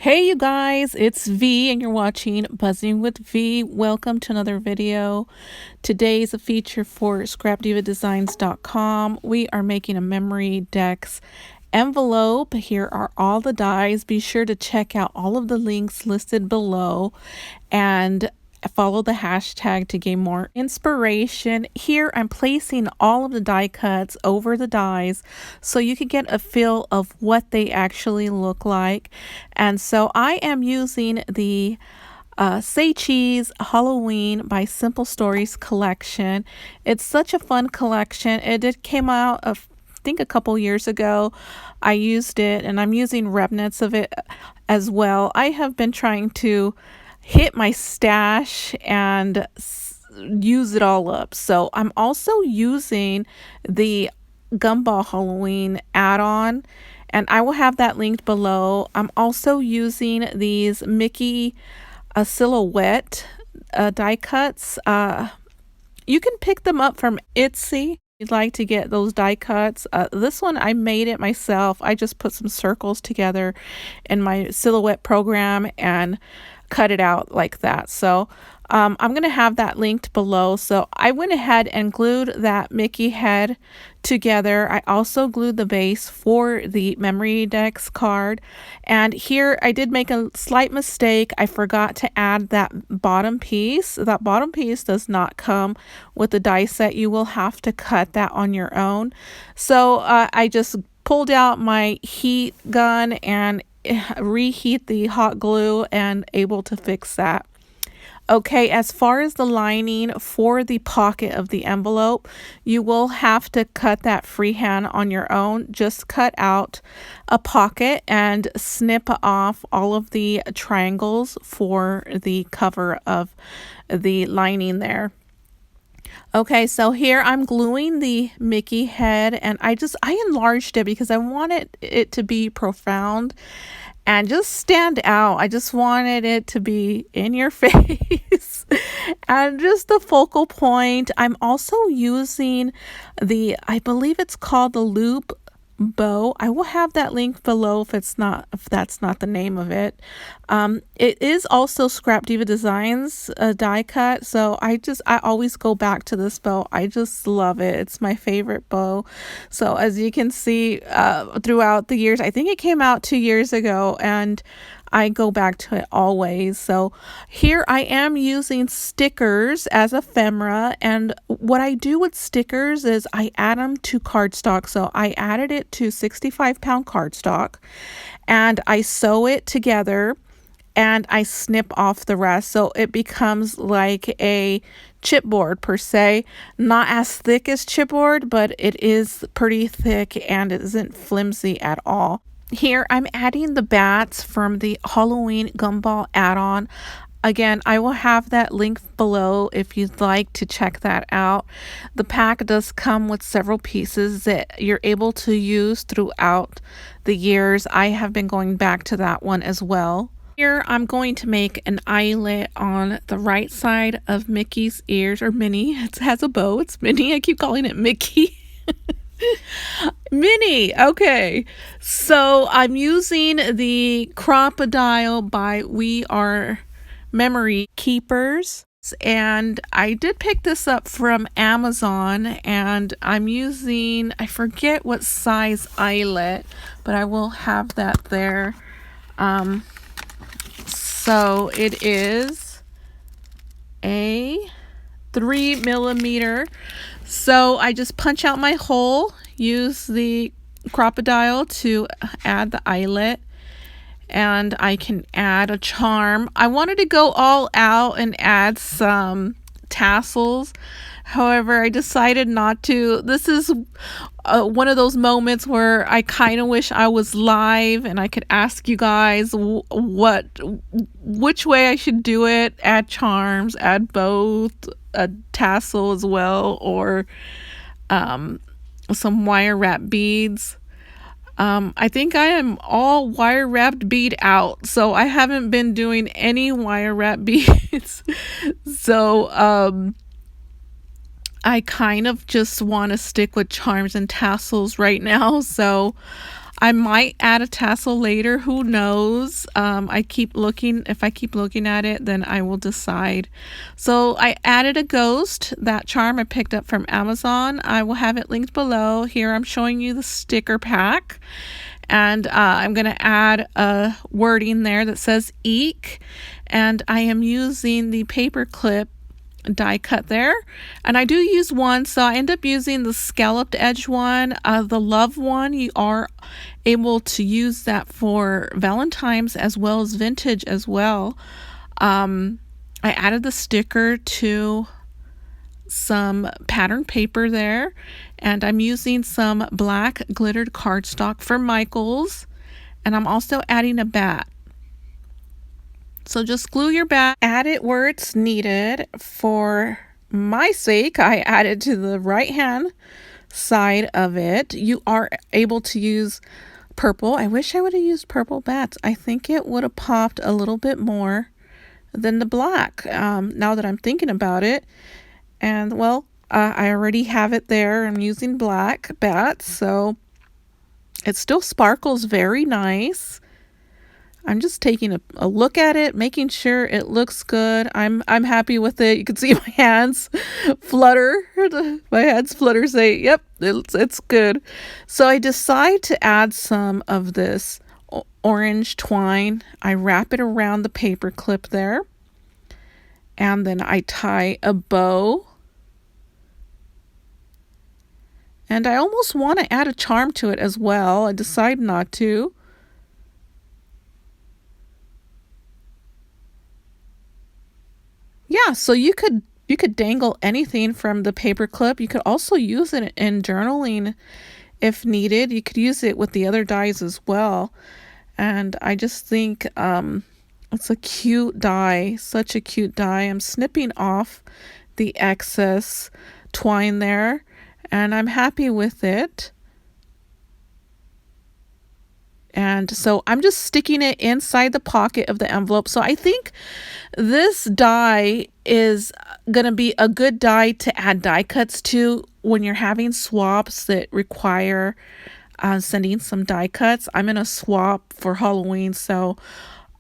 Hey you guys, it's V and you're watching Buzzing with V. Welcome to another video. Today is a feature for scrapdivadesigns.com. We are making a Memorydex envelope. Here are all the dies. Be sure to check out all of the links listed below and follow the hashtag to gain more inspiration. Here I'm placing all of the die cuts over the dies so you can get a feel of what they actually look like. And so I am using the Say Cheese Halloween by Simple Stories collection. It's such a fun collection. It came out I think a couple years ago. I used it and I'm using remnants of it as well. I have been trying to hit my stash and use it all up. So I'm also using the Gumball Halloween add-on, and I will have that linked below. I'm also using these Mickey silhouette die cuts. You can pick them up from Etsy. If you'd like to get those die cuts. This one I made it myself. I just put some circles together in my silhouette program and cut it out like that. So I'm going to have that linked below. So I went ahead and glued that Mickey head together. I also glued the base for the Memorydex card. And here I did make a slight mistake. I forgot to add that bottom piece. That bottom piece does not come with the die set. You will have to cut that on your own. So I just pulled out my heat gun and reheat the hot glue and able to fix that. Okay, as far as the lining for the pocket of the envelope, you will have to cut that freehand on your own. Just cut out a pocket and snip off all of the triangles for the cover of the lining there. Okay, so here I'm gluing the Mickey head, and I enlarged it because I wanted it to be profound and just stand out. I just wanted it to be in your face and just the focal point. I'm also using I believe it's called the loop bow. I will have that link below if that's not the name of it. It is also Scrap Diva Designs die cut, so I always go back to this bow. I just love it. It's my favorite bow. So as you can see throughout the years, I think it came out 2 years ago, and I go back to it always. So here I am using stickers as ephemera, and what I do with stickers is I add them to cardstock. So I added it to 65-pound cardstock, and I sew it together and I snip off the rest, so it becomes like a chipboard per se. Not as thick as chipboard, but it is pretty thick and it isn't flimsy at all. Here I'm adding the bats from the Halloween Gumball add-on. Again, I will have that link below if you'd like to check that out. The pack does come with several pieces that you're able to use throughout the years. I have been going back to that one as well. Here I'm going to make an eyelet on the right side of Mickey's ears, or Minnie. It has a bow. It's Minnie. I keep calling it Mickey. Minnie. Okay, so I'm using the Crocodile by We Are Memory Keepers, and I did pick this up from Amazon, and I'm using, I forget what size eyelet, but I will have that there. So it is a 3mm. So I just punch out my hole, use the Crocodile to add the eyelet, and I can add a charm. I wanted to go all out and add some tassels. However, I decided not to. This is one of those moments where I kind of wish I was live and I could ask you guys which way I should do it. Add charms, add both, a tassel as well, or some wire wrap beads. I think I am all wire wrapped bead out, so I haven't been doing any wire wrap beads. So I kind of just want to stick with charms and tassels right now. So I might add a tassel later, who knows. I keep looking. If I keep looking at it, then I will decide. So I added a ghost. That charm I picked up from Amazon. I will have it linked below. Here I'm showing you the sticker pack. And I'm going to add a wording there that says Eek. And I am using the paper clip die cut there, and I do use one, so I end up using the scalloped edge one. The love one, you are able to use that for Valentine's as well as vintage as well. I added the sticker to some pattern paper there, and I'm using some black glittered cardstock for Michael's, and I'm also adding a bat. So just glue your bat, add it where it's needed. For my sake, I added to the right hand side of it. You are able to use purple. I wish I would have used purple bats. I think it would have popped a little bit more than the black, now that I'm thinking about it. And well, I already have it there. I'm using black bats, so it still sparkles very nice. I'm just taking a look at it, making sure it looks good. I'm happy with it. You can see my hands flutter. My hands flutter, say, yep, it's good. So I decide to add some of this orange twine. I wrap it around the paper clip there. And then I tie a bow. And I almost want to add a charm to it as well. I decide not to. Yeah, so you could dangle anything from the paper clip. You could also use it in journaling if needed. You could use it with the other dies as well. And I just think it's a cute die, such a cute die. I'm snipping off the excess twine there, and I'm happy with it. And so I'm just sticking it inside the pocket of the envelope. So I think this die is going to be a good die to add die cuts to when you're having swaps that require sending some die cuts. I'm in a swap for Halloween, so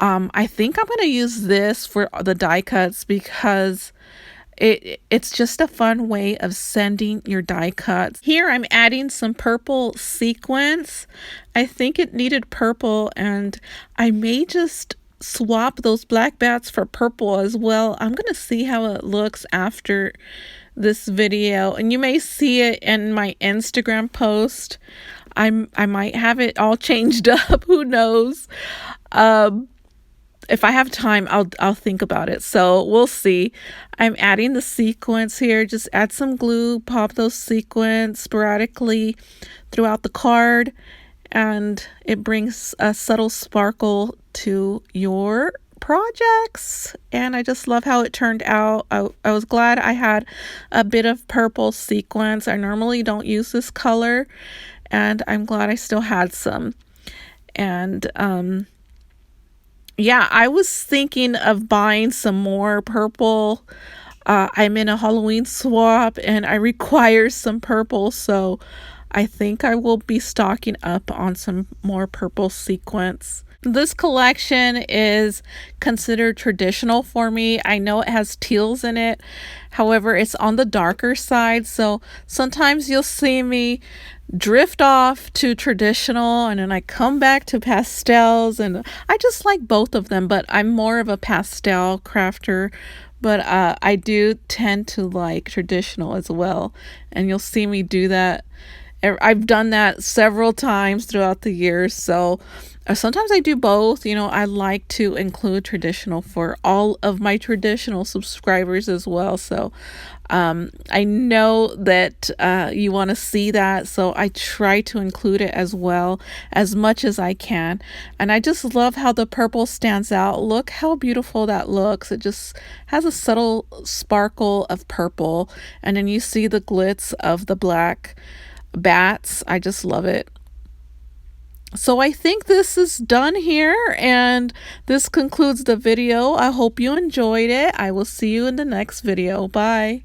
I think I'm going to use this for the die cuts because it's just a fun way of sending your die cuts. Here I'm adding some purple sequins. I think it needed purple, and I may just swap those black bats for purple as well. I'm going to see how it looks after this video, and you may see it in my Instagram post. I might have it all changed up. Who knows? If I have time, I'll think about it. So we'll see. I'm adding the sequins here. Just add some glue, pop those sequins sporadically throughout the card, and it brings a subtle sparkle to your projects. And I just love how it turned out. I was glad I had a bit of purple sequins. I normally don't use this color, and I'm glad I still had some. And yeah, I was thinking of buying some more purple. I'm in a Halloween swap and I require some purple, so I think I will be stocking up on some more purple sequins. This collection is considered traditional for me. I know it has teals in it. However, it's on the darker side, so sometimes you'll see me drift off to traditional and then I come back to pastels, and I just like both of them, but I'm more of a pastel crafter. But I do tend to like traditional as well, and you'll see me do that. I've done that several times throughout the years, so sometimes I do both. You know, I like to include traditional for all of my traditional subscribers as well. So I know that you want to see that, so I try to include it as well as much as I can. And I just love how the purple stands out. Look how beautiful that looks. It just has a subtle sparkle of purple, and then you see the glitz of the black bats. I just love it. So I think this is done here, and this concludes the video. I hope you enjoyed it. I will see you in the next video. Bye.